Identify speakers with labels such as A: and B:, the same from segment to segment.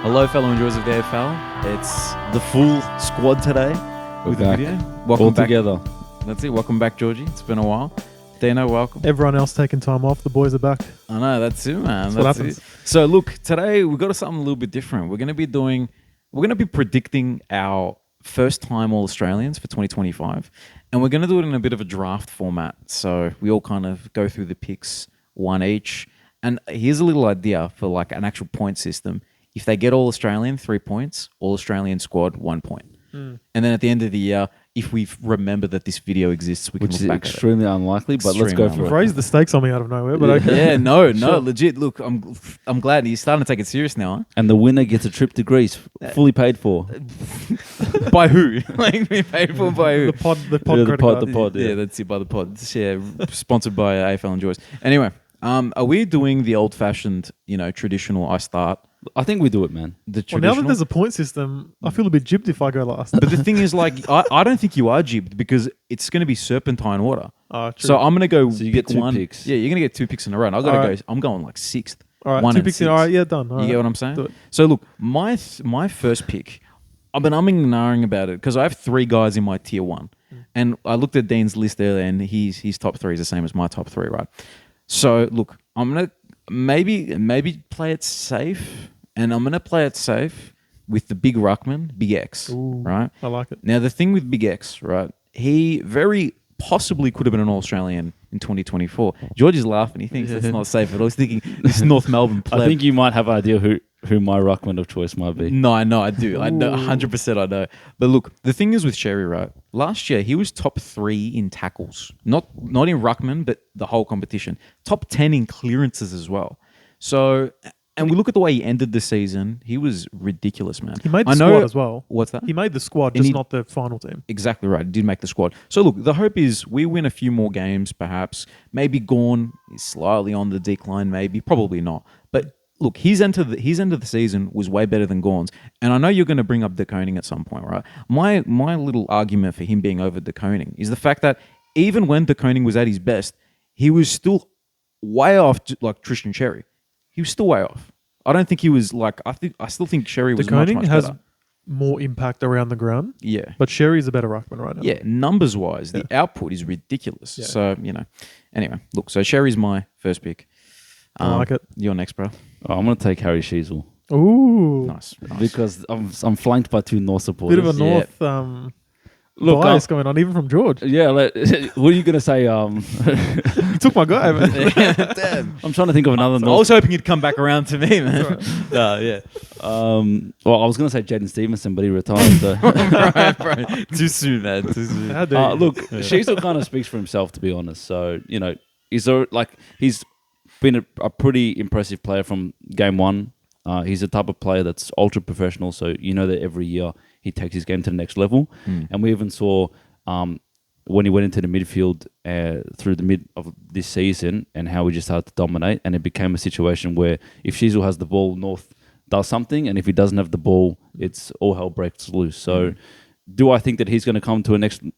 A: Hello, fellow enjoyers of the AFL. It's the full squad today with the video. Welcome
B: all
A: back.
B: together.
A: That's it. Welcome back, Georgie. It's been a while. Dino, welcome.
C: Everyone else taking time off. The boys are back.
A: I know, that's it, man.
C: That's what happens.
A: It. So, look, today we've got something a little bit different. We're going to be predicting our first-time All-Australians for 2025, and we're going to do it in a bit of a draft format. So we all kind of go through the picks, one each. And here's a little idea for like an actual point system. If they get All-Australian, 3 points. All-Australian squad, 1 point. And then at the end of the year, if we remember that this video exists, we can look back at it.
B: Which is extremely unlikely, but let's go for
C: You've
B: it.
C: raised the stakes on me out of nowhere, but okay.
A: Yeah, no,
C: Sure.
A: legit. Look, I'm glad you're starting to take it serious now.
B: And the winner gets a trip to Greece, fully paid for.
A: Huh? By who? Like, we paid for by who?
C: The pod
B: Yeah,
C: credit card.
B: the pod,
A: Yeah, that's it, by the pod. Yeah, sponsored by AFL Enjoys. Anyway, are we doing the old-fashioned, traditional I start?
B: I think we do it, man.
A: The
C: Well,
A: traditional?
C: now that there's a point system, I feel a bit jibbed if I go last.
A: But the thing is, like, I don't think you are jibbed because it's going to be serpentine order.
C: True.
A: So I'm going to go
B: So you get
A: pick
B: two
A: one.
B: picks.
A: Yeah, you're going to get 2 picks in a row. And I've got to
C: Alright.
A: go. I'm going like 6th.
C: all right,
A: 1
C: two
A: and
C: picks in.
A: 6.
C: All right, yeah, done. All
A: You
C: right.
A: get what I'm saying?
C: Do it.
A: So look, my first pick, I've been umming and ahhing about it because I have 3 guys in my tier 1. And I looked at Dean's list earlier and his top 3 is the same as my top 3, right? So look, I'm going to maybe play it safe. And I'm going to play it safe with the big ruckman, Big X,
C: Ooh,
A: right?
C: I like it.
A: Now, the thing with Big X, right, he very possibly could have been an All-Australian in 2024. George is laughing. He thinks that's not safe at all. He's thinking this North Melbourne pleb.
B: I think you might have an idea who my ruckman of choice might be.
A: No, I know, I do. I know,
C: Ooh.
A: 100% I know. But look, the thing is with Sherry, right, last year he was top 3 in tackles. Not in ruckman, but the whole competition. Top 10 in clearances as well. So... And we look at the way he ended the season. He was ridiculous, man.
C: He made the squad as well.
A: What's that?
C: He made the squad,
A: And
C: just
A: he-
C: not the final team.
A: Exactly right. He did make the squad. So look, the hope is we win a few more games, perhaps. Maybe Gawn is slightly on the decline, maybe. Probably not. But look, his end of the season was way better than Gawn's. And I know you're going to bring up De Koning at some point, right? My little argument for him being over De Koning is the fact that even when De Koning was at his best, he was still way off like Tristan Cherry. He was still way off. I don't think he was like. I still think Sherry was
C: De
A: much
C: Koning
A: better.
C: has more impact around the ground,
A: Yeah,
C: but Sherry's a better ruckman right now.
A: yeah. Numbers wise, the output is ridiculous.
C: Yeah.
A: So Anyway, look. So Sherry's my first pick.
C: I like it.
A: You're next, bro.
B: Oh, I'm going to take Harry Sheasel
C: Ooh,
A: Nice.
B: because I'm flanked by 2 North supporters.
C: bit of a
A: Yeah.
C: North
B: Look,
C: bias going on, even from George.
B: yeah, what are you going to say?
C: You took my guy, man.
A: Damn.
B: I'm trying to think of another
A: I
B: North.
A: was hoping you'd come back around to me, man. Yeah.
B: Well, I was going to say Jaden Stevenson, but he retired. So.
A: right. Too soon, man. Too soon.
C: How dare you?
B: Look, Sheasel kind of speaks for himself, to be honest. So, he's been a pretty impressive player from game 1. He's the type of player that's ultra professional. So, that every year he takes his game to the next level. And we even saw when he went into the midfield through the mid of this season and how we just started to dominate. And it became a situation where if Sheasel has the ball, North does something. And if he doesn't have the ball, it's all hell breaks loose. So do I think that he's going to come to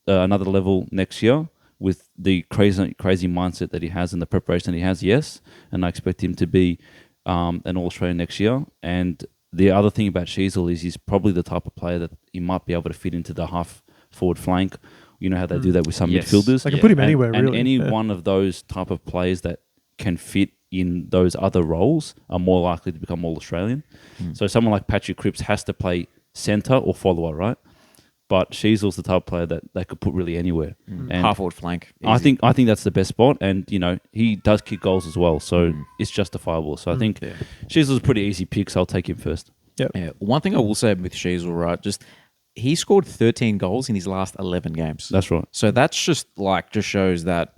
B: another level next year with the crazy mindset that he has and the preparation that he has? Yes. And I expect him to be an All-Australian next year. And the other thing about Sheasel is he's probably the type of player that he might be able to fit into the half-forward flank. You know how they do that with some
A: Yes.
B: midfielders?
C: I can put him anywhere,
B: And
C: really.
B: any
C: Yeah.
B: one of those type of players that can fit in those other roles are more likely to become All-Australian. So someone like Patrick Cripps has to play centre or follower, right? But Sheasel's the type of player that they could put really anywhere. And
A: Half-forward flank.
B: I
A: Easy.
B: think that's the best spot, and he does kick goals as well, so it's justifiable. So I think Sheasel's a pretty easy pick, so I'll take him first.
A: Yeah. One thing I will say with Sheasel, right, just he scored 13 goals in his last 11 games.
B: That's right.
A: So that's just shows that,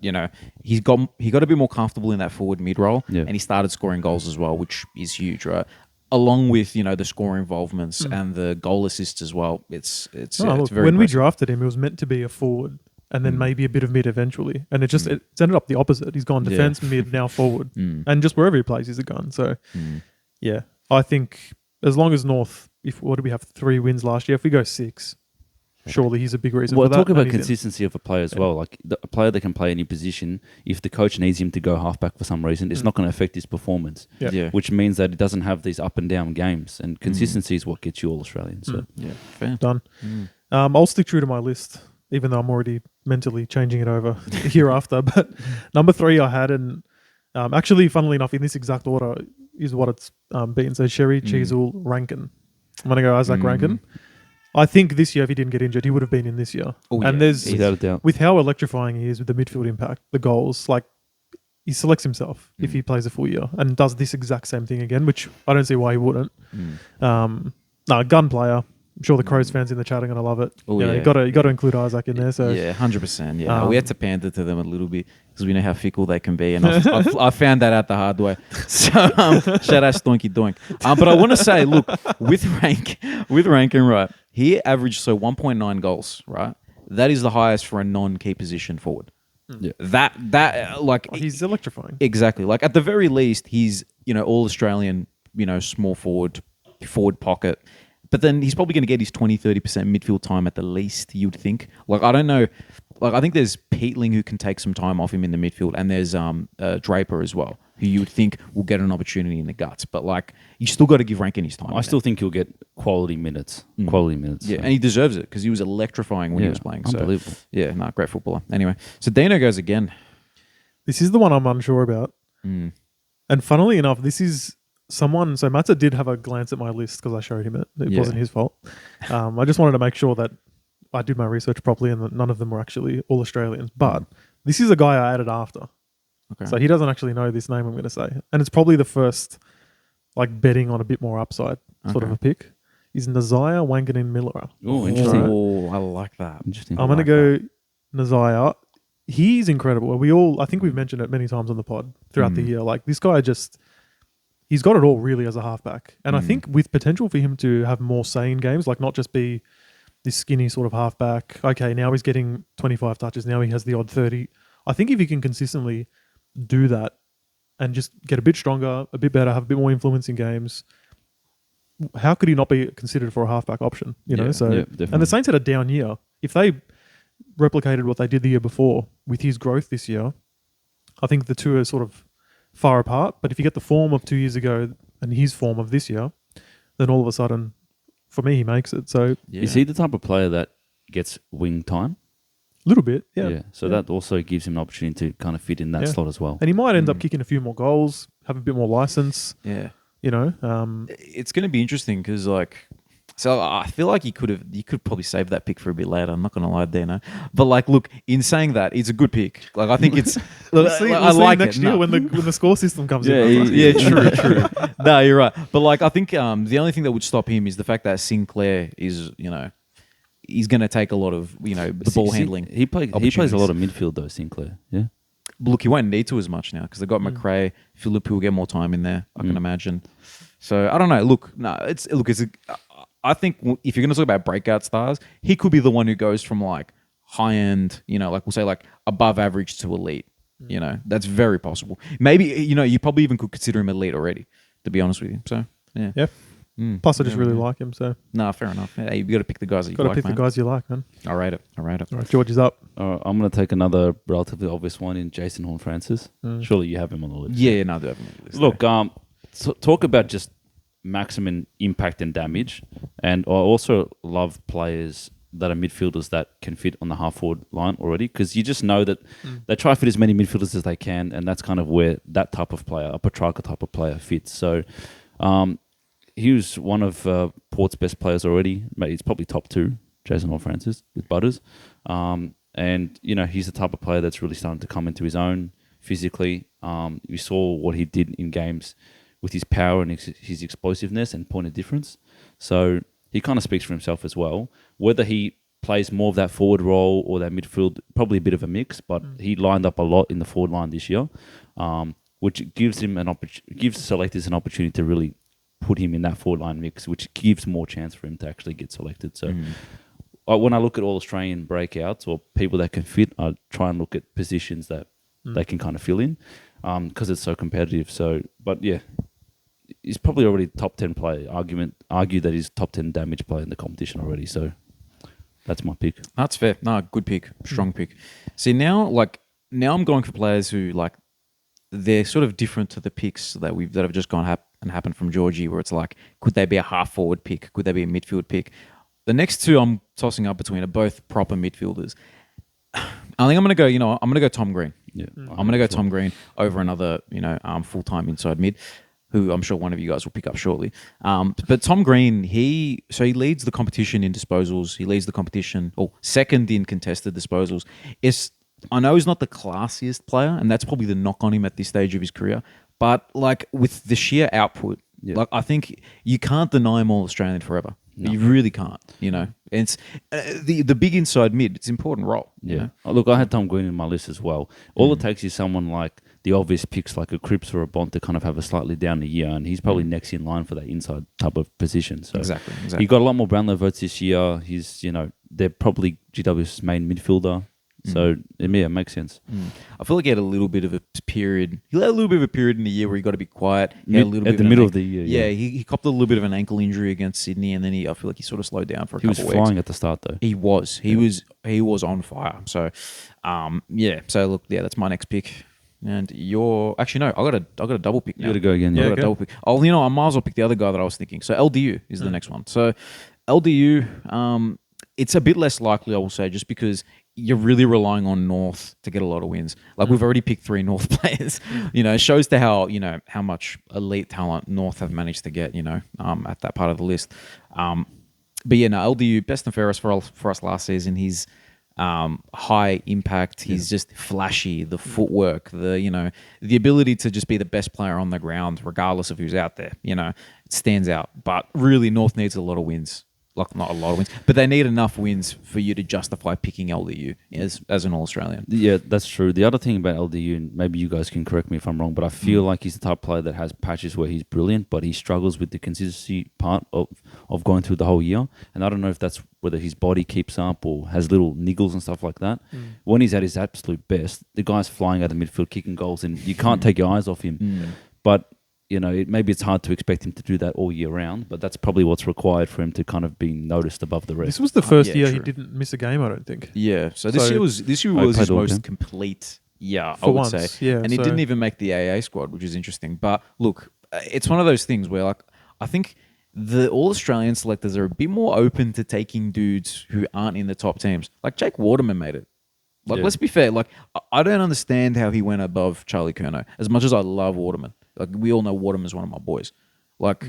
A: he got a bit more comfortable in that forward mid role and he started scoring goals as well, which is huge, right? Along with, the score involvements and the goal assists as well. It's
C: Look,
A: very
C: when we
A: impressive.
C: drafted him, it was meant to be a forward and then maybe a bit of mid eventually. And it's ended up the opposite. He's gone defense, mid, now forward. And just wherever he plays, he's a gun. So, I think as long as North, what did we have, 3 wins last year? If we go 6, surely he's a big reason
B: Well,
C: for that.
B: talk about
C: and he's in.
B: consistency of a player as well. Like a player that can play any position, if the coach needs him to go halfback for some reason, it's not going to affect his performance.
C: Yeah.
A: Yeah.
B: Which means that it doesn't have these up and down games, and consistency is what gets you all Australian. So
A: Yeah. Fair.
C: Done. I'll stick true to my list, even though I'm already mentally changing it over hereafter. But number 3 I had, and actually, funnily enough, in this exact order is what it's been. So Sherry, Cheezel, Rankin. I'm going to go Isaac Rankin. I think this year, if he didn't get injured, he would have been in this year.
A: Oh,
C: and
A: yeah.
C: there's,
B: without a doubt,
C: with how electrifying he is with the midfield impact, the goals, like he selects himself if he plays a full year and does this exact same thing again, which I don't see why he wouldn't. No, gun player. I'm sure the Crows fans in the chat are going to love it.
A: Oh,
C: You know,
A: yeah.
C: you got to include Isaac in there. So
A: Yeah, 100%. Yeah, no, we had to pander to them a little bit because we know how fickle they can be, and I found that out the hard way. So shout out Stonky Doink. But I want to say, look, with Rankin, right, he averaged 1.9 goals, right. That is the highest for a non-key position forward.
B: Yeah.
A: That like
C: he's electrifying.
A: exactly, like at the very least, he's all Australian, small forward pocket. But then he's probably going to get his 20-30% midfield time at the least, you'd think. Like, I don't know. Like, I think there's Peatling who can take some time off him in the midfield. And there's Draper as well, who you would think will get an opportunity in the guts. But, like, you still got to give Rankin his time.
B: I still think he'll get quality minutes.
A: Yeah,
B: So.
A: and he deserves it because he was electrifying when he was playing. So,
B: unbelievable.
A: yeah, great footballer. Anyway, so Dino goes again.
C: This is the one I'm unsure about. And funnily enough, this is someone. So Matza did have a glance at my list because I showed him it. It wasn't his fault. I just wanted to make sure that I did my research properly and that none of them were actually all Australians. But this is a guy I added after.
A: Okay.
C: So he doesn't actually know this name I'm going to say. And it's probably the first, like, betting on a bit more upside sort of a pick. Is Nazaya Wanganin Miller.
B: Oh, interesting.
A: Oh, I like that.
B: Interesting.
C: I'm going to go Nazaya. He's incredible. I think we've mentioned it many times on the pod throughout the year. Like, this guy he's got it all really as a halfback. And I think with potential for him to have more say in games, like not just be this skinny sort of halfback. Okay, now he's getting 25 touches. Now he has the odd 30. I think if he can consistently do that and just get a bit stronger, a bit better, have a bit more influence in games, how could he not be considered for a halfback option?
B: Definitely.
C: And the Saints had a down year. If they replicated what they did the year before with his growth this year, I think the two are sort of far apart. But if you get the form of 2 years ago and his form of this year, then all of a sudden, for me, he makes it. So
B: Is he the type of player that gets wing time?
C: a little bit, yeah.
B: So that also gives him an opportunity to kind of fit in that slot as well.
C: And he might end up kicking a few more goals, have a bit more license.
A: Yeah.
C: It's
A: going to be interesting because, like, so I feel like you could probably save that pick for a bit later. I'm not going to lie, Dino. But, like, look, in saying that, it's a good pick. Like, I think it's...
C: we'll
A: I
C: see
A: like
C: next
A: it.
C: year
A: No.
C: when the score system comes
A: Yeah,
C: in.
A: true. No, you're right. But, like, I think the only thing that would stop him is the fact that Sinclair is, he's going to take a lot of, the ball handling.
B: He plays a lot of midfield though, Sinclair. Yeah.
A: Look, he won't need to as much now because they've got McRae, Phillip, who will get more time in there, I can imagine. So, I don't know. Look, no, I think if you're going to talk about breakout stars, he could be the one who goes from, like, high-end, like, we'll say, like, above average to elite. That's very possible. Maybe, you probably even could consider him elite already, to be honest with you. So, yeah.
C: Yep. Plus, I just really like him. So,
A: No, fair enough. Hey, you've got to pick the guys that you
C: got to
A: like,
C: pick
A: man.
C: the guys you like, man.
A: I'll rate it.
C: All right, George is up.
B: I'm going to take another relatively obvious one in Jason Horn-Francis. Surely you have him on the list.
A: Yeah, no, I do have him on the list.
B: Look, talk about just maximum impact and damage. And I also love players that are midfielders that can fit on the half-forward line already because you just know that they try to fit as many midfielders as they can, and that's kind of where that type of player, a Petrarca type of player, fits. So he was one of Port's best players already. He's probably top 2, Jason Horn-Francis, with Butters. And, he's the type of player that's really starting to come into his own physically. We saw what he did in games with his power and his explosiveness and point of difference. So he kind of speaks for himself as well. Whether he plays more of that forward role or that midfield, probably a bit of a mix, but he lined up a lot in the forward line this year, which gives him gives selectors an opportunity to really put him in that forward line mix, which gives more chance for him to actually get selected. So when I look at all Australian breakouts or people that can fit, I try and look at positions that they can kind of fill in because it's so competitive. So, but yeah, he's probably already top 10 player. Argue that he's top 10 damage player in the competition already. So That's my pick.
A: That's fair. No, good pick. Strong pick. See, now I'm going for players who they're sort of different to the picks that have just gone and happened from Georgie, where it's like, could they be a half forward pick? Could they be a midfield pick? The next two I'm tossing up between are both proper midfielders. I think I'm going to go, I'm going to go Tom Green.
B: Yeah,
A: I'm going to go Tom Green over another, full-time inside mid, who I'm sure one of you guys will pick up shortly. But Tom Green, he leads the competition in disposals. He leads the competition, or second in contested disposals. I know he's not the classiest player, and that's probably the knock on him at this stage of his career. But with the sheer output, I think you can't deny him all Australian forever. No. You really can't, And it's the big inside mid. It's an important role.
B: Yeah. Look, I had Tom Green in my list as well. All it takes is someone like the obvious picks like a Cripps or a Bont to kind of have a slightly down year, and he's probably next in line for that inside type of position. So
A: exactly.
B: He got a lot more Brownlow votes this year. He's, they're probably GW's main midfielder. So, it makes sense.
A: I feel like he had a little bit of a period. He had a little bit of a period in the year where he got to be quiet. He had a little
B: at
A: bit
B: the middle of the year.
A: Yeah, he copped a little bit of an ankle injury against Sydney, and then I feel like he sort of slowed down for a couple of weeks.
B: He was flying at the start, though.
A: He was. He was on fire. So, So, look, that's my next pick. And actually no, I got a double pick now.
B: You got to go again.
A: I got a double pick. Oh, I might as well pick the other guy that I was thinking. So LDU is the next one. So LDU, it's a bit less likely, I will say, just because you're really relying on North to get a lot of wins. We've already picked 3 North players. It shows to how much elite talent North have managed to get. At that part of the list. But LDU best and fairest for us last season. He's high impact. He's just flashy. The footwork, the ability to just be the best player on the ground, regardless of who's out there. It stands out. But really, North needs a lot of wins. Not a lot of wins, but they need enough wins for you to justify picking LDU as an All-Australian.
B: Yeah, that's true. The other thing about LDU, and maybe you guys can correct me if I'm wrong, but I feel like he's the type of player that has patches where he's brilliant, but he struggles with the consistency part of going through the whole year. And I don't know if that's whether his body keeps up or has little niggles and stuff like that. When he's at his absolute best, the guy's flying out of the midfield, kicking goals, and you can't take your eyes off him. But maybe it's hard to expect him to do that all year round, but that's probably what's required for him to kind of be noticed above the rest.
C: This was the first year he didn't miss a game, I don't think.
A: Yeah, so this year was his most complete year, I would say.
C: Yeah,
A: and he didn't even make the AA squad, which is interesting. But look, it's one of those things where I think the All-Australian selectors are a bit more open to taking dudes who aren't in the top teams. Like Jake Waterman made it. Let's be fair. I don't understand how he went above Charlie Curnow. As much as I love Waterman. We all know Waterman's one of my boys. But,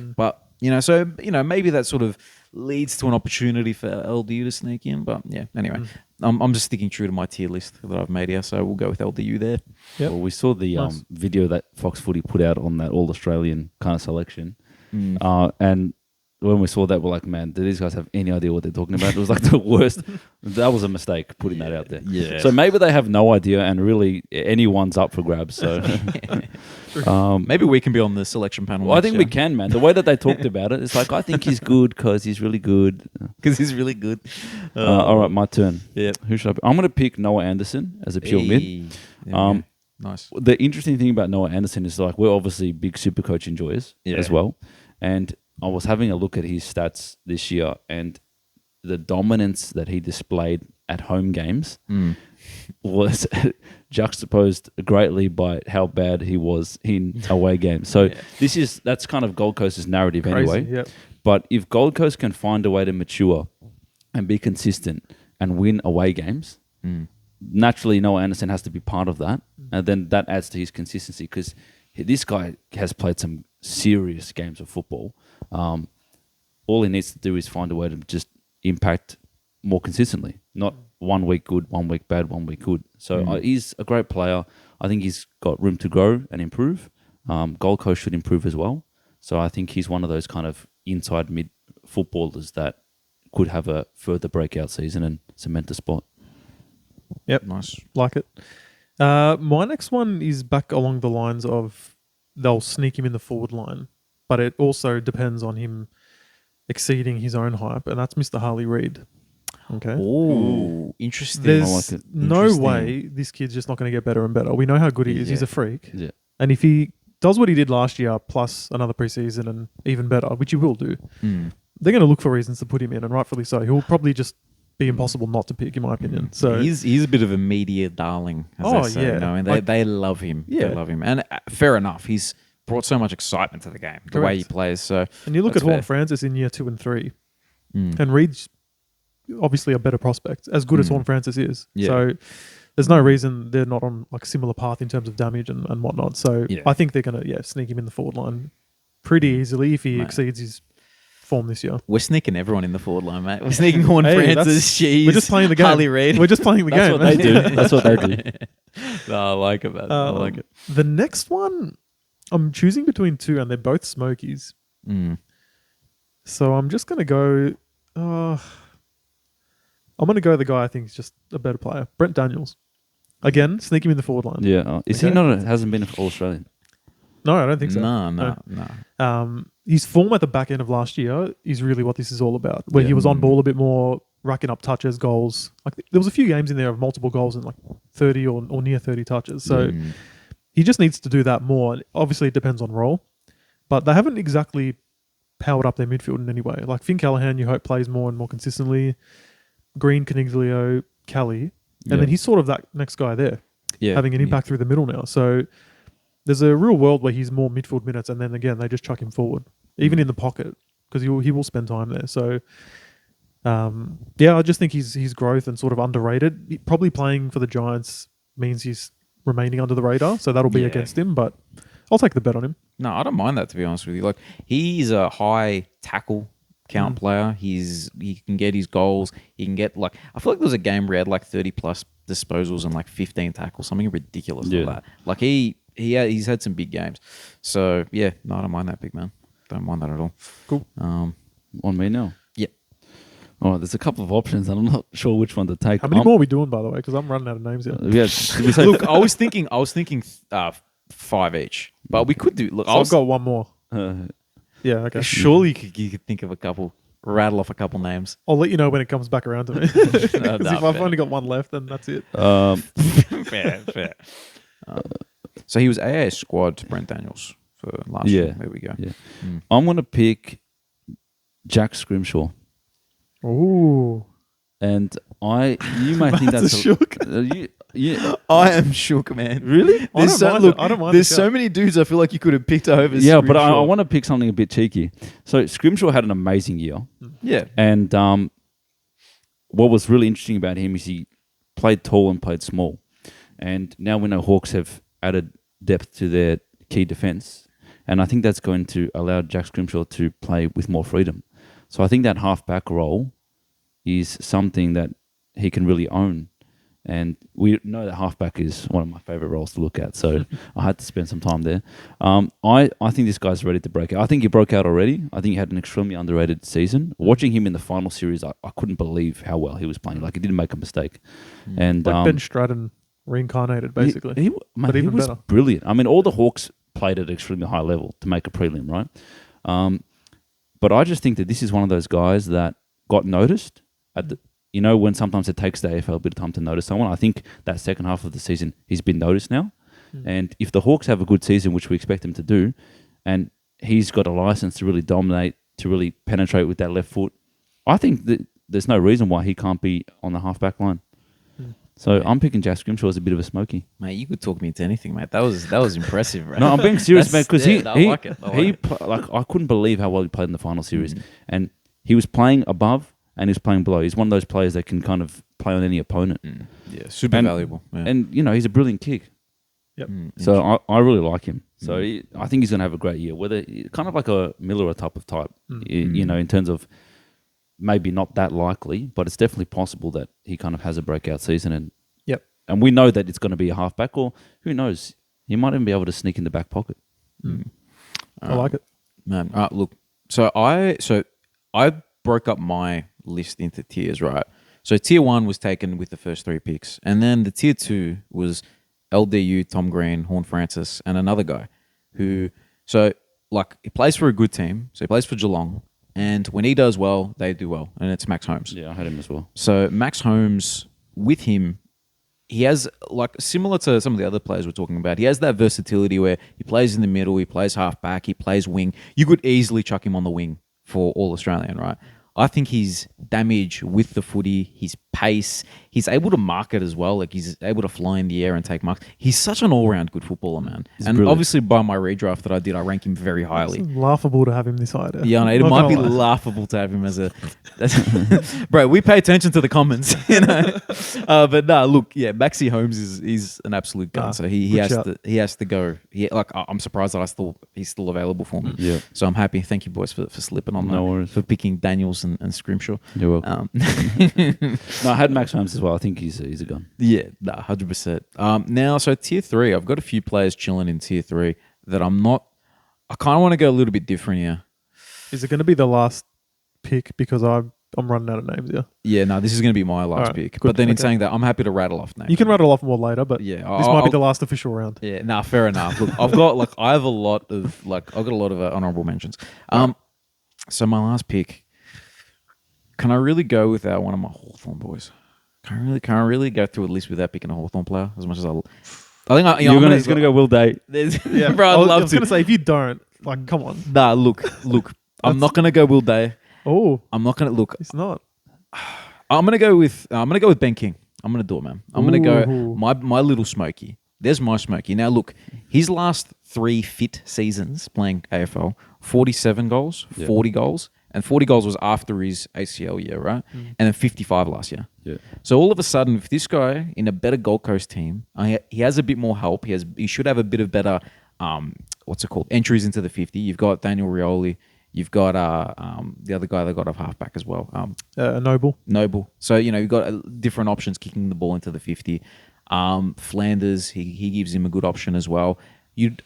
A: so, maybe that sort of leads to an opportunity for LDU to sneak in. But, anyway, I'm just sticking true to my tier list that I've made here. So we'll go with LDU there.
C: Yep.
B: Well, we saw the video that Fox Footy put out on that All-Australian kind of selection. And when we saw that, we're like, man, do these guys have any idea what they're talking about? It was the worst. That was a mistake putting that out there.
A: Yeah.
B: So maybe they have no idea, and really anyone's up for grabs. So
A: maybe we can be on the selection panel.
B: Well, I think we can, man. The way that they talked about it, it's I think he's good because he's really good.
A: Because he's really good.
B: All right, my turn.
A: Yeah.
B: Who should I pick? I'm going to pick Noah Anderson as a pure mid.
A: Nice.
B: The interesting thing about Noah Anderson is we're obviously big Supercoach enjoyers as well, and I was having a look at his stats this year, and the dominance that he displayed at home games was juxtaposed greatly by how bad he was in away games. So that's kind of Gold Coast's narrative anyway.
C: Yep.
B: But if Gold Coast can find a way to mature and be consistent and win away games, naturally Noah Anderson has to be part of that, and then that adds to his consistency because this guy has played some serious games of football. All he needs to do is find a way to just impact more consistently, not 1 week good, 1 week bad, 1 week good. So he's a great player. I think he's got room to grow and improve. Gold Coast should improve as well. So I think he's one of those kind of inside mid footballers that could have a further breakout season and cement a spot.
C: Yep,
A: Nice.
C: like it. My next one is back along the lines of they'll sneak him in the forward line, but it also depends on him exceeding his own hype, and that's Mr. Harley Reid. Okay.
A: Oh, interesting.
C: There's no
A: Interesting.
C: way this kid's just not going to get better and better. We know how good he is.
A: Yeah.
C: He's a freak.
B: Yeah.
C: And if he does what he did last year, plus another preseason and even better, which he will do, they're going to look for reasons to put him in, and rightfully so. He'll probably just be impossible not to pick, in my opinion. So
A: he's a bit of a media darling, as they say.
C: yeah.
A: You know, and they love him.
C: Yeah.
A: They love him, and fair enough. He's brought so much excitement to the game, the way he
C: Correct.
A: plays. So,
C: and you look
A: that's
C: at Horn
A: fair.
C: Francis in year 2 and 3,
A: Mm.
C: and Reed's obviously a better prospect, as good as Horn Francis is.
A: Yeah.
C: So there's no reason they're not on like a similar path in terms of damage and whatnot. So
A: Yeah.
C: I think they're going to sneak him in the forward line pretty easily if he
A: Mate.
C: exceeds his form this year.
A: We're sneaking everyone in the forward line, mate. We're sneaking Horn
C: Hey,
A: Francis,
C: that's-
A: Shees,
C: we're just playing the game.
A: Harley Reid.
C: We're just playing the
B: That's
C: game.
B: what they do. That's what they do.
A: No, I like it, man. I like it.
C: The next one, I'm choosing between two, and they're both Smokies.
A: Mm.
C: So I'm just going to go. I'm going to go the guy I think is just a better player, Brent Daniels. Again, sneak him in the forward line.
B: Yeah. Is he
C: Okay.
B: not? Hasn't been an All Australian.
C: No, I don't think so.
A: No.
C: His form at the back end of last year is really what this is all about. Where he
A: Yeah.
C: was on ball a bit more, racking up touches, goals. Like there was a few games in there of multiple goals and like 30 or near 30 touches. So he just needs to do that more. Obviously, it depends on role, but they haven't exactly powered up their midfield in any way. Like Finn Callahan, you hope plays more and more consistently. Green, Caniglio, Kelly, and then he's sort of that next guy there,
A: Yeah.
C: having an impact through the middle now. So there's a real world where he's more midfield minutes, and then again they just chuck him forward, even in the pocket, because he will spend time there. So I just think his growth and sort of underrated. Probably playing for the Giants means he's remaining under the radar, so that'll be
A: Yeah.
C: against him. But I'll take the bet on him.
A: No, I don't mind that, to be honest with you. Like, he's a high tackle count player. He can get his goals. He can get, like, I feel like there was a game where he had like 30 plus disposals and like 15 tackles, something ridiculous like that. Like he's had some big games. So yeah, no, I don't mind that, big man. Don't mind that at all.
C: Cool.
B: On me now.
A: Yeah.
B: Oh, there's a couple of options. I'm not sure which one to take.
C: How many more are we doing, by the way? Because I'm running out of names here.
B: Yeah. Did we say
A: Look, I was thinking 5 each, but we could do. Look,
C: So I've got one more. Yeah, okay.
A: surely you could think of a couple, rattle off a couple names.
C: I'll let you know when it comes back around to me. Because
A: No,
C: if I've
A: fair.
C: only got one left, then that's it.
A: Fair. So he was AA squad, Brent Daniels, for last year. There we go.
B: Yeah. I'm going to pick Jack Scrimshaw.
C: Ooh.
B: And you may think
C: That's
B: that's
C: a shook.
A: I am shook, man.
B: Really?
C: I don't mind
A: There's
C: the
A: so
C: shout.
A: many dudes I feel like you could have picked over.
B: Yeah, but I
A: Scrimshaw.
B: want to pick something a bit cheeky. So Scrimshaw had an amazing year.
A: Yeah.
B: And what was really interesting about him is he played tall and played small. And now we know Hawks have added depth to their key defence. And I think that's going to allow Jack Scrimshaw to play with more freedom. So I think that half-back role is something that he can really own. And we know that halfback is one of my favourite roles to look at. So I had to spend some time there. I think this guy's ready to break out. I think he broke out already. I think he had an extremely underrated season. Watching him in the final series, I couldn't believe how well he was playing. Like, he didn't make a mistake. And
C: Like Ben Stratton reincarnated, basically.
B: He
C: But even
B: was
C: better.
B: brilliant. I mean, all the Hawks played at an extremely high level to make a prelim, right? But I just think that this is one of those guys that got noticed at the... You know, when sometimes it takes the AFL a bit of time to notice someone, I think that second half of the season, he's been noticed now. And if the Hawks have a good season, which we expect them to do, and he's got a license to really dominate, to really penetrate with that left foot, I think that there's no reason why he can't be on the half-back line. So I'm picking Jack Scrimshaw as a bit of a smoky.
A: Mate, you could talk me into anything, mate. That was impressive, right?
B: No, I'm being serious, man, because
A: I like it.
B: I couldn't believe how well he played in the final series. And he was playing above and he's playing below. He's one of those players that can kind of play on any opponent.
A: Yeah, super valuable. Yeah.
B: And, you know, he's a brilliant kick.
C: Yep.
B: So I really like him. So I think he's going to have a great year. Whether kind of like a Miller type, you know, in terms of maybe not that likely, but it's definitely possible that he kind of has a breakout season. And we know that it's going to be a halfback, or who knows, he might even be able to sneak in the back pocket.
C: I like it.
A: Man, look. So I broke up my list into tiers, right? So tier 1 was taken with the first 3 picks, and then the tier 2 was LDU, Tom Green, Horn Francis, and another guy who, so like, he plays for a good team. So he plays for Geelong, and when he does well, they do well, and it's Max Holmes.
B: Yeah, I had him as well.
A: So Max Holmes, with him, he has, like, similar to some of the other players we're talking about, he has that versatility where he plays in the middle, he plays halfback, he plays wing. You could easily chuck him on the wing for All Australian, right? I think his damage with the footy, his pace, he's able to mark it as well. Like he's able to fly in the air and take marks. He's such an all-round good footballer, man.
B: He's
A: and
B: brilliant.
A: obviously by my redraft that I did, I rank him very highly.
C: It's laughable to have him this high there.
A: Yeah, I know, it
C: Not
A: might
C: gonna
A: be
C: lie.
A: laughable to have him as a... Bro, we pay attention to the comments, you know. But nah, look, yeah, Maxi Holmes is an absolute gun.
C: Nah,
A: So he
C: good
A: has
C: shout.
A: to go. I'm surprised that he's still available for me.
B: Yeah.
A: So I'm happy. Thank you, boys, for slipping on
B: No
A: that.
B: worries.
A: For picking Daniels and Scrimshaw.
B: You're welcome. No, I had Max Holmes as well. I think he's a gun.
A: Yeah, 100%. Now, so tier 3, I've got a few players chilling in tier 3 that I kind of want to go a little bit different here.
C: Is it going to be the last pick because I'm running out of names here?
A: Yeah, no, this is going to be my last
C: Alright,
A: pick.
C: good,
A: But then in
C: okay.
A: saying that, I'm happy to rattle off names.
C: You can rattle off more later, but
A: Yeah,
C: this might be the last official round.
A: Yeah, nah, fair enough. Look, I've got I've got a lot of honorable mentions. So my last pick, can I really go without one of my Hawthorn boys? Can I really go through a list without picking a Hawthorn player as much as I think
B: You're gonna go Will Day.
A: Yeah, bro, I'd
C: I
A: love
C: was
A: to.
C: going to say, if you don't, come on.
A: Nah, look, I'm not gonna go Will Day.
C: Oh,
A: I'm not gonna look.
C: it's not.
A: I'm gonna go with Ben King. I'm gonna do it, man. I'm gonna go
C: Ooh.
A: my little Smokey. There's my Smokey. Now look, his last 3 fit seasons playing AFL, 47 goals,
B: Yeah.
A: 40 goals, and 40 goals was after his ACL year, right? And then 55 last year.
B: Yeah.
A: So all of a sudden, if this guy in a better Gold Coast team, he has a bit more help. He should have a bit of better entries into the 50. You've got Daniel Rioli. You've got the other guy they got off halfback as well,
C: Noble.
A: Noble. So you've got different options kicking the ball into the 50. Flanders, he gives him a good option as well. You'd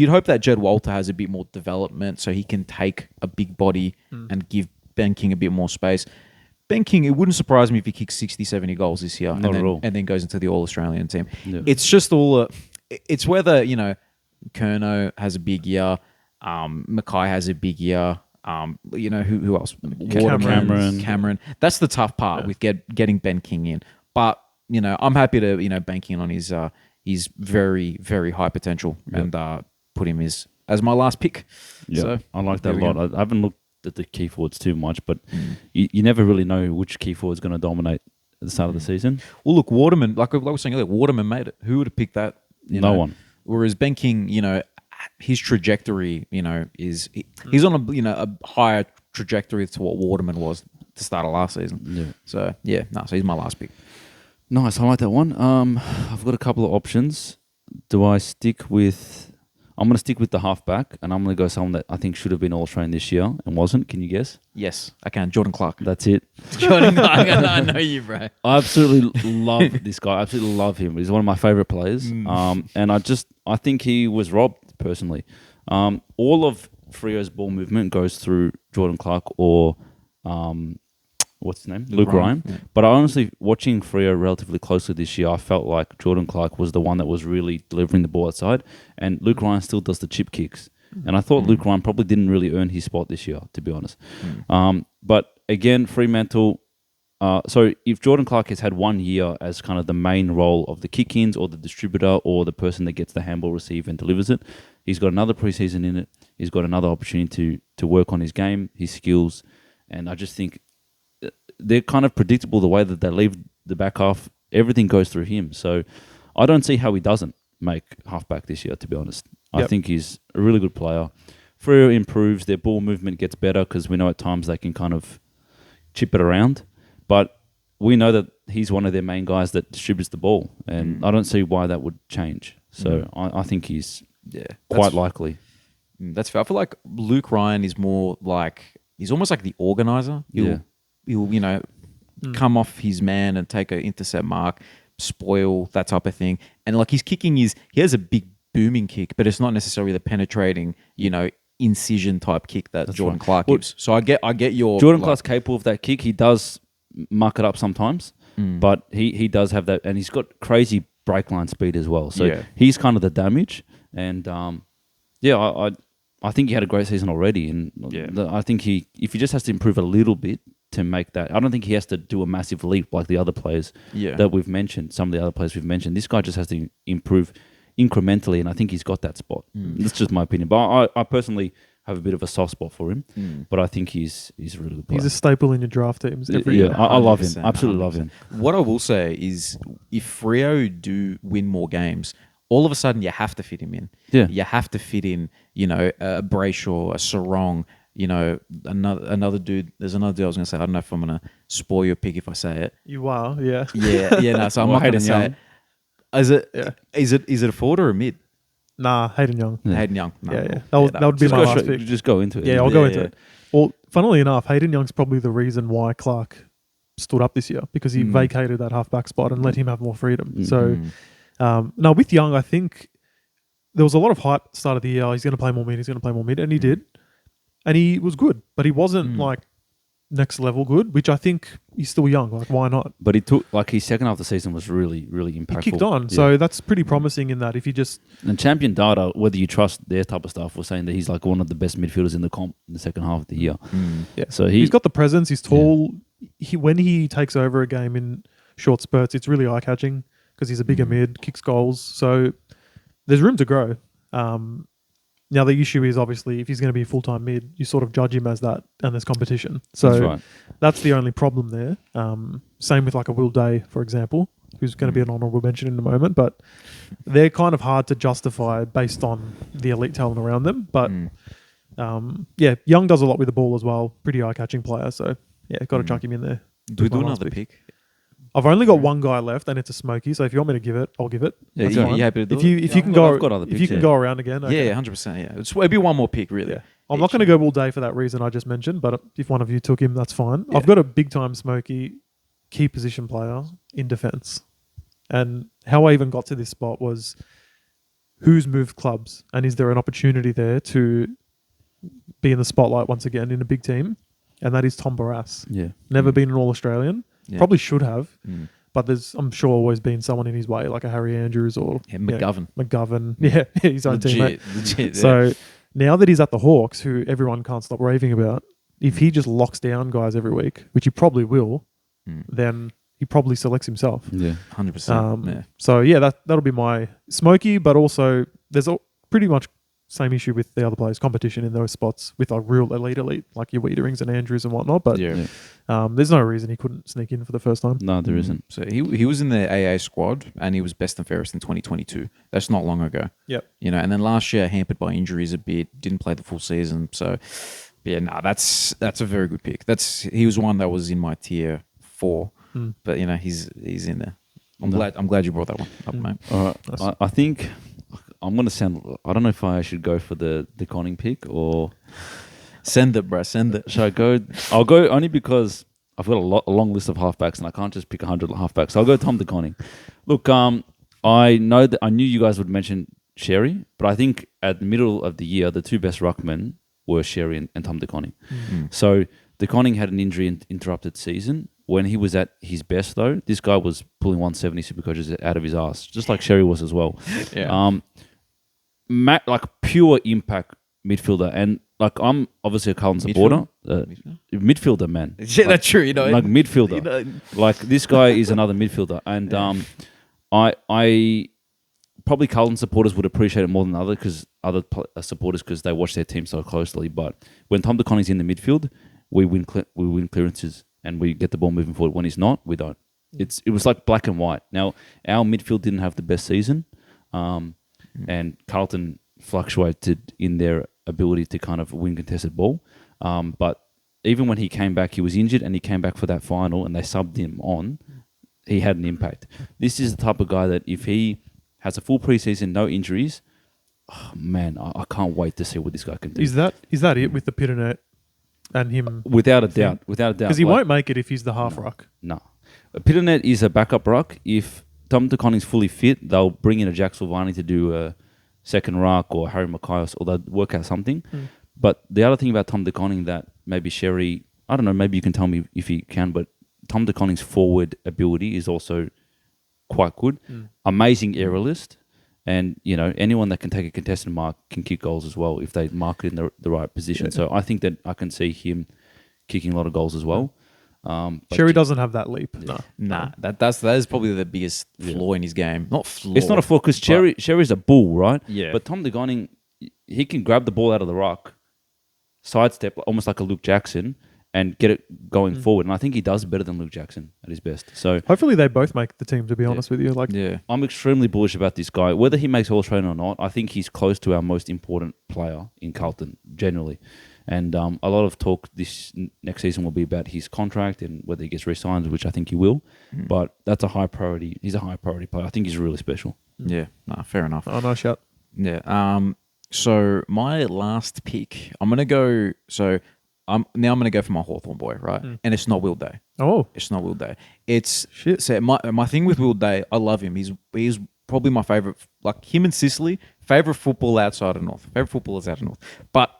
A: hope that Jed Walter has a bit more development so he can take a big body and give Ben King a bit more space. Ben King, it wouldn't surprise me if he kicks 60, 70 goals this year
B: Not at all.
A: and then goes into the All-Australian team.
B: Yeah.
A: It's just all... it's whether, Kerno has a big year, Mackay has a big year, who else? Cameron. That's the tough part with getting Ben King in. But, I'm happy to, bank in on his very, very high potential and put him as my last pick.
B: Yeah,
A: So,
B: I like
A: there
B: that a
A: we
B: lot.
A: go.
B: I haven't looked at the key forwards too much, but you never really know which key forward is going to dominate at the start of the season.
A: Well, look, Waterman, like I was saying earlier, Waterman made it. Who would have picked that?
B: No one.
A: Whereas Ben King, his trajectory, he's on a higher trajectory to what Waterman was at the start of last season.
B: Yeah.
A: So so he's my last pick.
B: Nice, I like that one. I've got a couple of options. Do I stick with... I'm going to stick with the halfback, and I'm going to go someone that I think should have been All-Australian this year and wasn't. Can you guess?
A: Yes, I can. Jordan Clark.
B: That's it.
A: Jordan Clark. I know you, bro.
B: I absolutely love this guy. I absolutely love him. He's one of my favourite players. And I think he was robbed, personally. All of Freo's ball movement goes through Jordan Clark or... what's his name? Luke Ryan.
A: Yeah.
B: But I honestly, watching Freo relatively closely this year, I felt like Jordan Clark was the one that was really delivering the ball outside, and Luke Ryan still does the chip kicks. And I thought Luke Ryan probably didn't really earn his spot this year, to be honest. But again, Fremantle. So if Jordan Clark has had 1 year as kind of the main role of the kick-ins or the distributor or the person that gets the handball receive and delivers it, he's got another preseason in it. He's got another opportunity to work on his game, his skills, and I just think they're kind of predictable the way that they leave the back half. Everything goes through him. So I don't see how he doesn't make halfback this year, to be honest. I think he's a really good player. Freo improves, their ball movement gets better because we know at times they can kind of chip it around. But we know that he's one of their main guys that distributes the ball. And I don't see why that would change. So I think he's quite likely.
A: That's fair. I feel like Luke Ryan is more like... He's almost like the organizer. He'll come off his man and take an intercept mark, spoil, that type of thing. And like his kicking he has a big booming kick, but it's not necessarily the penetrating, incision type kick that Jordan Clark gives. So I get your...
B: Jordan Clark's capable of that kick. He does muck it up sometimes, but he does have that, and he's got crazy break line speed as well. So he's kind of the damage. And I think he had a great season already, and I think if he just has to improve a little bit to make that, I don't think he has to do a massive leap like the other players that we've mentioned. Some of the other players we've mentioned, this guy just has to improve incrementally, and I think he's got that spot. That's just my opinion. But I personally have a bit of a soft spot for him. But I think he's a really good player.
C: He's a staple in your draft teams every
B: yeah,
C: year.
B: I love him.
A: 100%,
B: Absolutely love him.
A: What I will say is, if Freo do win more games, all of a sudden you have to fit him in.
B: Yeah.
A: You have to fit in, a Brayshaw, a Sarong, another dude. There's another dude I was going to say. I don't know if I'm going to spoil your pick if I say it.
C: You are, yeah.
A: Yeah, no. So I'm
B: Well,
A: not going to
B: Hayden
A: say
B: Young.
A: it. Is it?
C: Yeah.
A: Is it a forward or a mid?
C: Nah, Hayden Young.
B: Yeah.
A: Hayden Young. No,
C: Yeah, yeah.
A: cool.
C: That would be
B: Just
C: my
B: go,
C: last pick.
B: just go into it.
C: Yeah, I'll go
A: Yeah,
C: into
A: yeah.
C: it. Well, funnily enough, Hayden Young's probably the reason why Clark stood up this year, because he vacated that halfback spot and let him have more freedom. So, now with Young, I think there was a lot of hype at the start of the year. He's going to play more mid, and he did. And he was good, but he wasn't like next level good, which I think he's still young. Like, why not?
B: But he took his second half of the season was really, really impactful.
C: He kicked on.
B: Yeah.
C: So that's pretty promising in that if you just...
B: And Champion Data, whether you trust their type of stuff, was saying that he's like one of the best midfielders in the comp in the second half of the year.
C: Yeah.
B: So
C: he's got the presence. He's tall. When he takes over a game in short spurts, it's really eye-catching because he's a bigger mid, kicks goals. So there's room to grow. Now, the issue is obviously if he's going to be a full-time mid, you sort of judge him as that, and there's competition. So
B: That's right.
C: that's the only problem there. Same with like a Will Day, for example, who's going to be an honourable mention in a moment, but they're kind of hard to justify based on the elite talent around them. But Young does a lot with the ball as well. Pretty eye-catching player. So yeah, got to chuck him in there.
A: Do we do
C: My last
A: another pick?
C: I've only got one guy left, and it's a Smokey. So if you want me to give it, I'll give it.
B: Yeah,
C: That's
B: you-
C: fine.
A: you happy to do
C: if you
A: it?
C: if
B: Yeah,
C: you can
B: I've got-
C: go
B: I've got other
C: if
B: picks,
C: you can
B: yeah.
C: go around again, okay.
A: Yeah, 100%. Yeah, it'll be one more pick, really.
C: Yeah. I'm not going to go all day for that reason I just mentioned, but if one of you took him, that's fine. I've got a big time Smokey key position player in defense. And how I even got to this spot was who's moved clubs, and is there an opportunity there to be in the spotlight once again in a big team? And that is Tom Barras.
B: Yeah.
C: Never been an All-Australian.
A: Yeah.
C: Probably should have. But there's, I'm sure, always been someone in his way, like a Harry Andrews or
A: McGovern.
C: McGovern. Yeah, his own teammate.
A: Legit.
C: So now that he's at the Hawks, who everyone can't stop raving about, if he just locks down guys every week, which he probably will, then he probably selects himself.
B: Yeah.
A: 100%. Yeah.
C: So yeah, that'll be my Smokey. But also, there's a pretty much same issue with the other players, competition in those spots with a real elite, like your Wiederings and Andrews and whatnot. But
A: Yeah.
C: there's no reason he couldn't sneak in for the first time.
B: No, there isn't.
A: So he was in the AA squad and he was best and fairest in 2022. That's not long ago.
C: Yep.
A: And then last year hampered by injuries a bit, didn't play the full season. So yeah, that's a very good pick. He was one that was in my tier 4, but he's in there. I'm glad you brought that one up, mate.
B: All right. I think I'm going to sound... I don't know if I should go for the Conning pick or...
A: Send it, bro. Send it.
B: Should I go? I'll go only because I've got a long list of halfbacks and I can't just pick 100 halfbacks. So I'll go Tom De Koning. Look, I knew you guys would mention Sherry, but I think at the middle of the year, the two best ruckmen were Sherry and Tom De Koning. So De Koning had an injury interrupted season. When he was at his best, though, this guy was pulling 170 Supercoaches out of his ass, just like Sherry was as well.
A: Yeah.
B: Like pure impact midfielder, and like I'm obviously a Carlton supporter. Midfielder, man.
A: Yeah, that's true.
B: Like midfielder. Like this guy is another midfielder, and I probably Carlton supporters would appreciate it more than other supporters because they watch their team so closely. But when Tom De Koning's in the midfield, we win clearances and we get the ball moving forward. When he's not, we don't. It was like black and white. Now our midfield didn't have the best season, and Carlton fluctuated in their ability to kind of win contested ball. But even when he came back, he was injured and he came back for that final and they subbed him on. He had an impact. This is the type of guy that if he has a full preseason, no injuries, oh man, I can't wait to see what this guy can do.
C: Is that it with the Pitternet and him?
B: Without a doubt.
C: Because he won't make it if he's the half ruck.
B: No. Pitternet is a backup ruck. If Tom De Koning's fully fit, they'll bring in a Jack Silvani to do a second ruck or Harry Mackay, or they'll work out something. But the other thing about Tom De Koning that maybe Sherry, I don't know, maybe you can tell me if he can, but Tom De Koning's forward ability is also quite good. Amazing aerialist. And, anyone that can take a contested mark can kick goals as well if they mark it in the right position. So I think that I can see him kicking a lot of goals as well. But
C: Sherry doesn't have that leap. No.
A: Nah, that is probably the biggest flaw in his game. Not flaw.
B: It's not a flaw because Sherry's a bull, right?
A: Yeah.
B: But Tom De Koning, he can grab the ball out of the ruck sidestep, almost like a Luke Jackson, and get it going forward. And I think he does better than Luke Jackson at his best. So
C: Hopefully they both make the team, to be honest with you. Like,
A: Yeah.
B: I'm extremely bullish about this guy. Whether he makes All-Australian or not, I think he's close to our most important player in Carlton, generally. And a lot of talk this next season will be about his contract and whether he gets re-signed, which I think he will. But that's a high priority. He's a high priority player. I think he's really special.
A: Yeah. Nah, fair enough.
C: oh, nice shot.
A: Yeah. So my last pick, I'm gonna go. So I'm gonna go for my Hawthorn boy, right? And it's not Will Day.
C: Oh,
A: It's not Will Day. It's
C: Shit.
A: So my thing with Will Day, I love him. He's probably my favorite. Like him and Sicily, favorite football outside of North. Favorite footballers out of North. But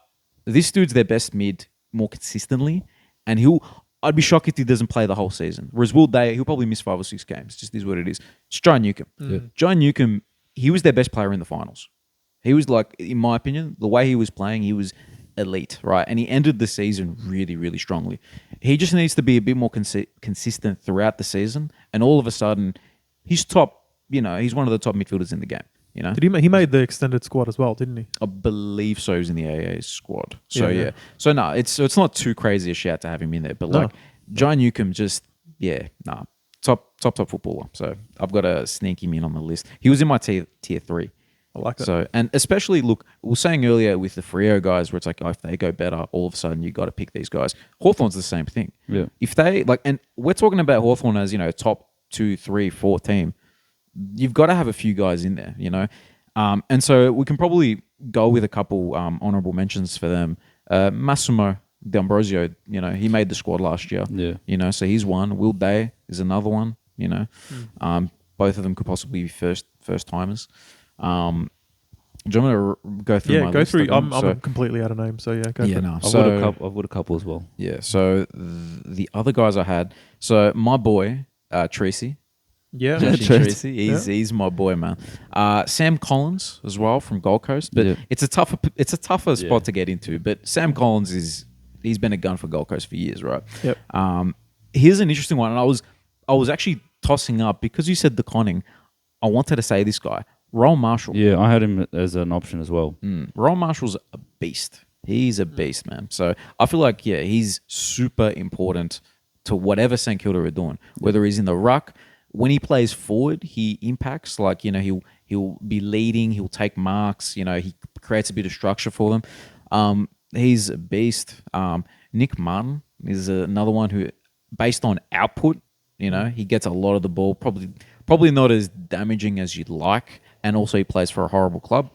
A: this dude's their best mid more consistently, and I'd be shocked if he doesn't play the whole season. Whereas Will Day, he'll probably miss 5 or 6 games. Just is what it is. It's John Newcomb. John Newcomb, he was their best player in the finals. He was like, in my opinion, the way he was playing, he was elite, right? And he ended the season really, really strongly. He just needs to be a bit more consistent throughout the season, and all of a sudden, he's top. He's one of the top midfielders in the game.
C: did he made the extended squad as well, didn't he?
A: I believe so. He was in the AA squad. So
C: Yeah,
A: yeah.
C: yeah.
A: So no, it's not too crazy a shout to have him in there. But
C: No.
A: like John Newcomb, top footballer. So I've got to sneak him in on the list. He was in my tier 3.
C: I like that.
A: So, and especially, look, we were saying earlier with the Freo guys, where it's like, if they go better, all of a sudden you got to pick these guys. Hawthorn's the same thing.
B: Yeah.
A: If they and we're talking about Hawthorn as top 2, 3, 4 team, you've got to have a few guys in there, and so we can probably go with a couple honourable mentions for them. Massimo D'Ambrosio, he made the squad last year.
B: Yeah.
A: So he's one. Will Day is another one. Both of them could possibly be first timers. Do you want me to go through?
C: Yeah,
A: my
C: go
A: list
C: through.
A: again?
C: I'm completely out of names, so yeah, go
A: Yeah,
C: for it.
A: no.
B: I've got a couple as well.
A: Yeah. So the other guys I had. So my boy Tracy.
C: Yeah,
A: Tracy. He's my boy, man. Sam Collins as well from Gold Coast, but
B: Yeah.
A: it's a tougher spot to get into. But Sam Collins he's been a gun for Gold Coast for years, right?
C: Yep.
A: Here's an interesting one, and I was actually tossing up because you said the Conning. I wanted to say this guy, Roll Marshall.
B: Yeah, I had him as an option as well.
A: Roll Marshall's a beast. He's a beast, man. So I feel like he's super important to whatever St Kilda are doing. Whether he's in the ruck, when he plays forward, he impacts. Like he'll be leading, he'll take marks. He creates a bit of structure for them. He's a beast. Nick Martin is another one who, based on output, he gets a lot of the ball. Probably not as damaging as you'd like, and also he plays for a horrible club.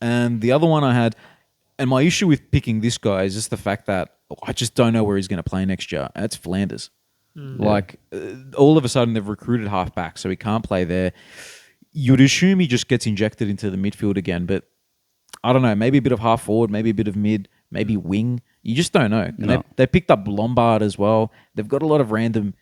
A: And the other one I had, and my issue with picking this guy is just the fact that I just don't know where he's going to play next year. That's Flanders. All of a sudden they've recruited halfback, so he can't play there. You'd assume he just gets injected into the midfield again, but I don't know. Maybe a bit of half forward, maybe a bit of mid, maybe wing. You just don't know. And
B: No.
A: they picked up Lombard as well. They've got a lot of random,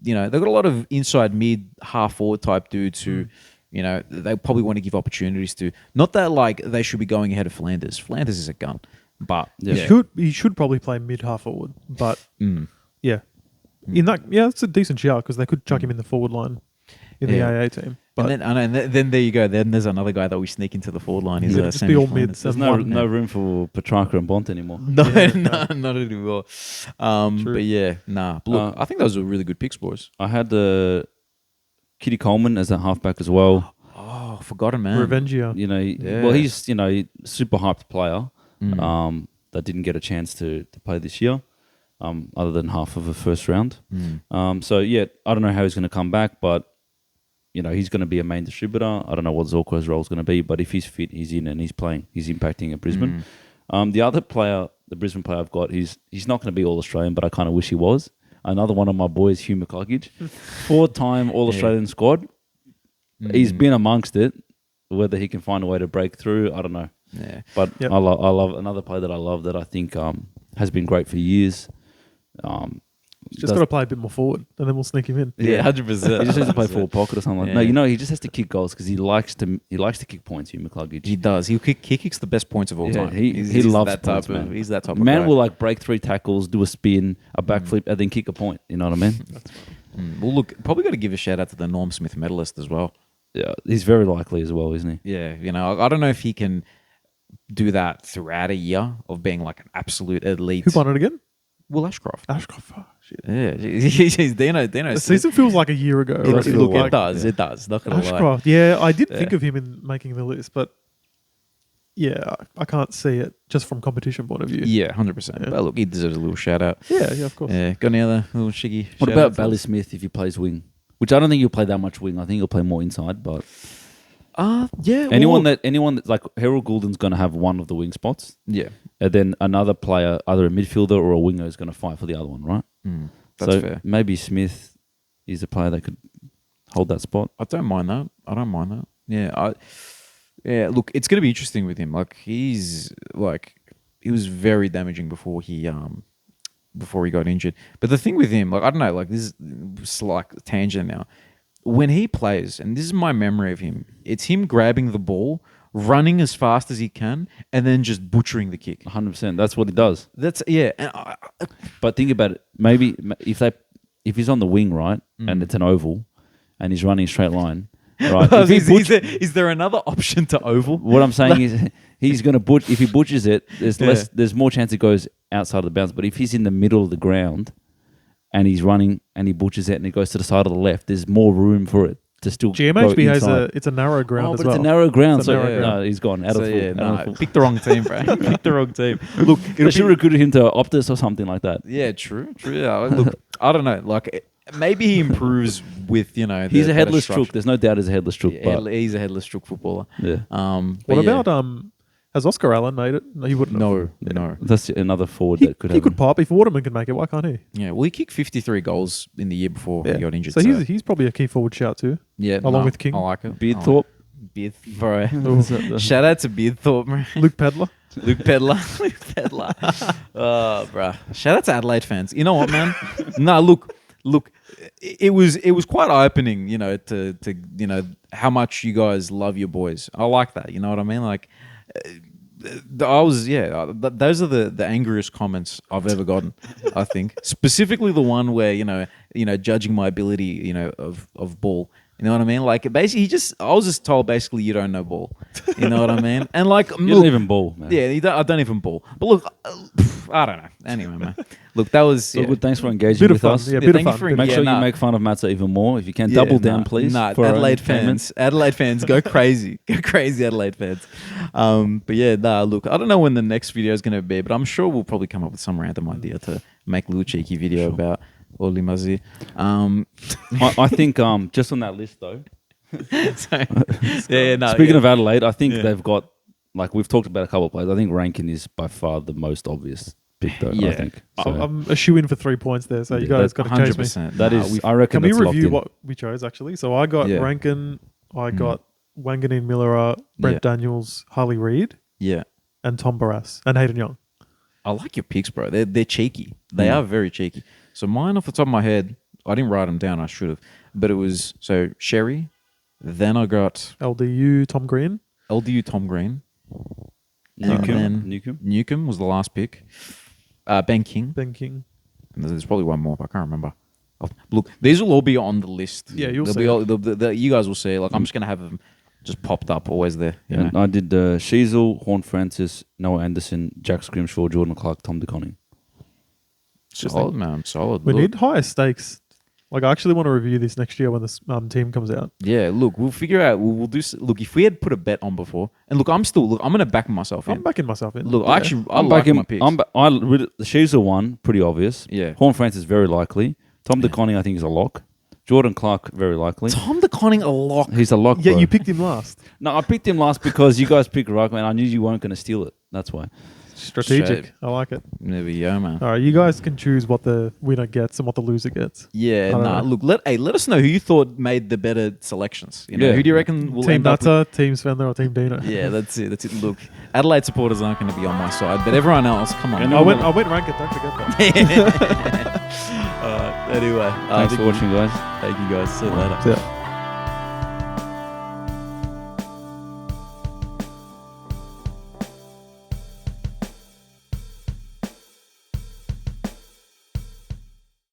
A: they've got a lot of inside mid, half forward type dudes who, they probably want to give opportunities to. Not that they should be going ahead of Flanders. Flanders is a gun, but
C: He should probably play mid half forward, but
A: Mm.
C: yeah, it's a decent shout because they could chuck him in the forward line in the AA team. But
A: and then there you go. Then there's another guy that we sneak into the forward line. He's
C: Yeah, just be all
A: Flanders.
C: mids.
B: There's
C: One-
B: no room for Petrarca and Bont anymore.
A: No,
C: Yeah,
A: not anymore.
C: True.
A: But yeah, nah. But look, I think those were really good picks, boys.
B: I had Kitty Coleman as a halfback as well.
A: Oh, forgotten, man.
C: Revengia.
B: Well, he's super hyped player that didn't get a chance to play this year, other than half of a first round. So yeah, I don't know how he's going to come back, but he's going to be a main distributor. I don't know what Zorko's role is going to be, but if he's fit, he's in and he's playing. He's impacting at Brisbane. The other player, the Brisbane player I've got, he's not going to be All Australian, but I kind of wish he was. Another one of my boys, Hugh McCluggage, 4-time All Australian squad. He's been amongst it. Whether he can find a way to break through, I don't know.
A: Yeah.
B: But
C: Yep.
B: I love another player that I love that I think has been great for years.
C: Just got to play a bit more forward, and then we'll sneak him in.
A: Yeah, 100%.
B: He just has to play forward pocket or something.
A: Yeah.
B: No, he just has to kick goals because he likes to kick points. Hugh McCluggage.
A: He does. He kicks the best points of all
B: Yeah,
A: time.
B: he
A: He's
B: loves
A: that
B: points,
A: type of.
B: man.
A: He's that type of
B: Man
A: guy.
B: will break 3 tackles, do a spin, a backflip, and then kick a point. You know what I mean?
A: Well, look, probably got to give a shout out to the Norm Smith medalist as well.
B: Yeah, he's very likely as well, isn't he?
A: Yeah, I don't know if he can do that throughout a year of being like an absolute elite.
C: Who won it again?
A: Will Ashcroft.
C: Ashcroft. Oh, shit.
A: Yeah, he's Dino.
C: The season feels like a year ago.
A: It,
C: already.
A: look,
C: Like,
A: it does. It does. Not gonna lie.
C: Ashcroft. Yeah, I did
A: Yeah.
C: think of him in making the list, but yeah, I can't see it just from competition point of view.
A: Yeah, 100%.
C: Yeah.
A: But look, he deserves a little shout out.
C: Yeah, of course.
A: Yeah, got any other little shiggy?
B: What
A: shout
B: about
A: outs?
B: Bally Smith if he plays wing? Which I don't think he'll play that much wing. I think he'll play more inside. But
A: Yeah.
B: anyone
A: well,
B: that like Harold Goulden's going to have one of the wing spots,
A: Yeah,
B: and then another player, either a midfielder or a winger, is going to fight for the other one, right?
A: that's
B: so
A: fair.
B: maybe Smith is a player that could hold that spot.
A: I don't mind that. Yeah, look, it's gonna be interesting with him. Like he was very damaging before he got injured. But the thing with him, like I don't know, like this is like tangent now. When he plays, and this is my memory of him, it's him grabbing the ball, running as fast as he can, and then just butchering the kick.
B: 100%. That's what he does.
A: That's yeah. And
B: But think about it. Maybe if he's on the wing, right,
A: Mm.
B: and it's an oval, and he's running a straight line, right? If he
A: is there another option to oval?
B: What I'm saying is he's going to if he butchers it, there's
A: Yeah.
B: less, there's more chance it goes outside of the bounds. But if he's in the middle of the ground and he's running and he butchers it and it goes to the side of the left, there's more room for it to still
C: GMHB
B: go
C: has
B: inside.
C: it's a narrow ground
B: but
C: as well.
B: it's a narrow ground,
C: It's a
B: so
C: narrow ground.
B: no, he's gone out
A: So,
B: of the
A: yeah,
B: full. Out of
A: no,
B: full.
A: pick the wrong team, bro. Pick the wrong team. Look,
B: They should recruit him to Optus or something like that.
A: Yeah, true. Yeah, look, I don't know. Like, maybe he improves with
B: He's a
A: better
B: headless
A: structure.
B: chook. There's no doubt he's a headless chook.
A: Yeah,
B: but
A: he's a headless chook footballer.
B: yeah,
A: But
C: What
A: yeah.
C: about has Oscar Allen made it? No, he wouldn't. have.
A: No.
B: that's another forward
C: He,
B: that could
C: he
B: have.
C: could pop if Waterman can make it. Why can't he?
A: Yeah, well, he kicked 53 goals in the year before he got injured.
C: So he's probably a key forward shout too.
A: yeah,
C: along with King.
A: I like it.
B: Beardthorpe.
A: Beard, bro.
C: Oh.
A: Shout out to Beardthorpe, bro.
C: Luke Pedler.
A: Luke Pedler. Luke Pedler. Oh, bro. Shout out to Adelaide fans. You know what, man? No, look. It was quite eye-opening, to how much you guys love your boys. I like that. You know what I mean? Like, those are the angriest comments I've ever gotten. I think specifically the one where judging my ability, of ball. You know what I mean? Like basically, I was just told basically you don't know ball. You know what I mean? And like,
B: You don't even ball, man.
A: yeah, I don't even ball. But look, I don't know. Anyway, man. Look, that was
B: So
A: yeah.
B: good. Thanks for engaging
C: Bit of
B: with
C: fun.
B: us.
C: Yeah, bit of
A: thank you
C: fun.
A: for
C: Bit of
B: Make
A: yeah,
B: sure
A: nah.
B: you make fun of Matza even more. If you can,
A: Yeah,
B: double down, please.
A: Nah,
B: for our
A: Adelaide
B: entertainment.
A: fans, go crazy. Go crazy, Adelaide fans. But yeah, look, I don't know when the next video is going to be, but I'm sure we'll probably come up with some random idea to make a little cheeky video about Oli Mazi.
B: I think just on that list though. Speaking of Adelaide, I think they've got, like we've talked about a couple of players. I think Rankin is by far the most obvious pick though.
A: Yeah.
B: I think. So,
C: I'm a shoe in for 3 points there, so you
B: Yeah,
C: guys got to chase me.
A: 100%.
B: that
A: Nah,
B: is, I reckon.
C: Can we
B: that's locked
C: review
B: in.
C: what we chose actually? So I got
A: Yeah.
C: Rankin, I got Wanganeen Miller, Brent
A: Yeah.
C: Daniels, Harley Reid,
A: Yeah.
C: and Tom Barras and Hayden Young.
A: I like your picks, bro. They're cheeky. They are very cheeky. So mine off the top of my head, I didn't write them down. I should have. But it was, so Sherry, then I got
C: LDU, Tom Green.
A: LDU Tom Green.
B: Newcomb.
A: Newcomb was the last pick. Ben King.
C: Ben King.
A: And there's probably one more, but I can't remember. Look, these will all be on the list.
C: Yeah, you'll
A: They'll
C: see
A: be
C: it.
A: all, you guys will see. Like, I'm just going to have them just popped up always there. You know?
B: I did Sheasel, Horn Francis, Noah Anderson, Jack Scrimshaw, Jordan Clark, Tom DeConning.
A: Solid, man. Solid.
C: We
A: Look,
C: need higher stakes. Like, I actually want to review this next year when this team comes out.
A: Yeah, look, we'll figure out. We'll do. Look, if we had put a bet on before, and look, I'm going to back myself in.
C: I'm backing myself in.
A: Look,
C: Yeah.
A: I like my picks.
B: The Sheasel one, pretty obvious.
A: Yeah.
B: Horn Francis, very likely. Tom DeConning, I think, is a lock. Jordan Clark, very likely.
A: Tom DeConning a lock.
B: He's a lock,
C: Yeah,
B: bro.
C: you picked him last.
B: No, I picked him last because you guys picked right, man. I knew you weren't going to steal it. That's why.
C: Strategic.
A: Straight.
C: I like it.
A: There we go, man.
C: All right, you guys can choose what the winner gets and what the loser gets.
A: Yeah,
C: don't
A: nah.
C: know.
A: Look, let us know who you thought made the better selections. You know,
B: Yeah.
A: who do you reckon will
C: Team
A: end up?
C: Nutter, Team Svendler, or Team Dino?
A: Yeah, that's it. That's it. Look, Adelaide supporters aren't going to be on my side, but everyone else, come on.
C: I went Rankin. Don't forget that.
A: Anyway,
B: Thanks for watching, guys.
A: Thank you guys. See you later.
C: Yeah.